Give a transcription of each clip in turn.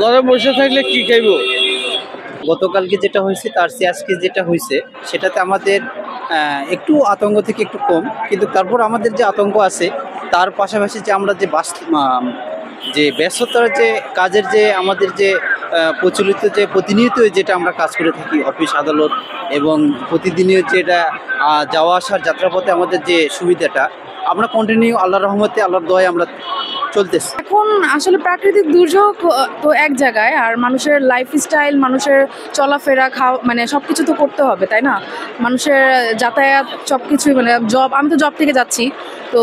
ঘরে বসে থাকলে কি খাইব? গতকালকে যেটা হয়েছে তার চেয়ে আজকে যেটা হয়েছে সেটাতে আমাদের একটু আতঙ্ক থেকে একটু কম, কিন্তু তারপর আমাদের যে আতঙ্ক আছে তার পাশাপাশি যে আমরা যে যে ব্যস্ততার যে কাজের যে আমাদের যে প্রচলিত যে প্রতিনিয়ত যেটা আমরা কাজ করে থাকি অফিস আদালত এবং প্রতিদিনের যেটা যাওয়া আসার যাত্রাপথে আমাদের যে সুবিধাটা আমরা কন্টিনিউ আল্লাহর রহমতে আল্লাহর দয়ায় আমরা চলতেছি। এখন আসলে প্রাকৃতিক দুর্যোগ তো এক জায়গায়, আর মানুষের লাইফস্টাইল, মানুষের চলাফেরা, খাওয়া, মানে সব কিছু তো করতে হবে, তাই না? মানুষের যাতায়াত সব কিছুই, মানে আমি তো জব থেকে যাচ্ছি, তো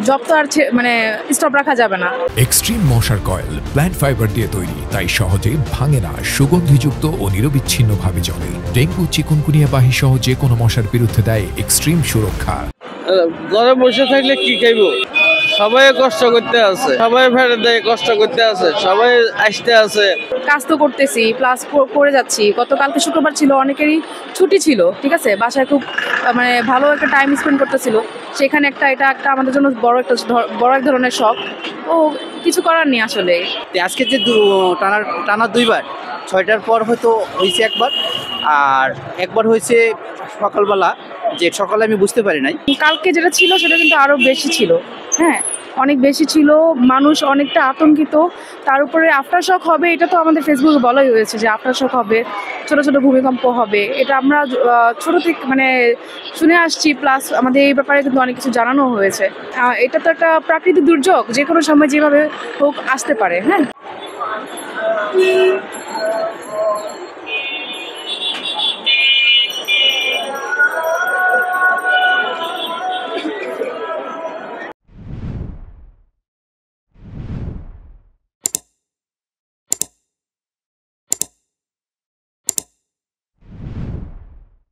জব তো আর মানে স্টপ রাখা যাবে না। এক্সট্রিম মশার কয়েল প্ল্যান্ট ফাইবার দিয়ে তৈরি, তাই সহজে ভাঙে না, সুগন্ধিযুক্ত ও নিরবিচ্ছিন্নভাবে জ্বলে। ডেঙ্গু, চিকুনগুনিয়া বাহি সহ যে কোনো মশার বিরুদ্ধে দেয় এক্সট্রিম সুরক্ষা। ঘরে বসে থাকলে কি খাইব? সবাই কষ্ট করতে আছে, সবাই ফেরত দেয়, কষ্ট করতে আছে, সবাই আসতে আছে। কাজ তো করতেছি, প্লাস করে যাচ্ছি। গতকালকে শুক্রবার ছিল, অনেকেরই ছুটি ছিল, ঠিক আছে, বাসায় খুব মানে ভালো একটা টাইম স্পেন্ড করতেছিল। সেখানে এটা একটা আমাদের জন্য বড় এক ধরনের শখ। ও কিছু করার নেই আসলে। আজকে যে টানা দুইবার 6টার পর হয়তো হয়েছে একবার, আর একবার হয়েছে সকালবেলা, যে সকালে আমি বুঝতে পারি নাই। কালকে যেটা ছিল সেটা কিন্তু আরও বেশি ছিল, হ্যাঁ, অনেক বেশি ছিল। মানুষ অনেকটা আতঙ্কিত। তার উপরে আফটার শক হবে, এটা তো আমাদের ফেসবুকে বলাই হয়েছে যে আফটার শক হবে, ছোট ছোট ভূমিকম্প হবে। এটা আমরা ছোট থেকে মানে শুনে আসছি, প্লাস আমাদের এই ব্যাপারে কিন্তু অনেক কিছু জানানো হয়েছে। এটা তো একটা প্রাকৃতিক দুর্যোগ, যে কোনো সময় যেভাবে হোক আসতে পারে, হ্যাঁ।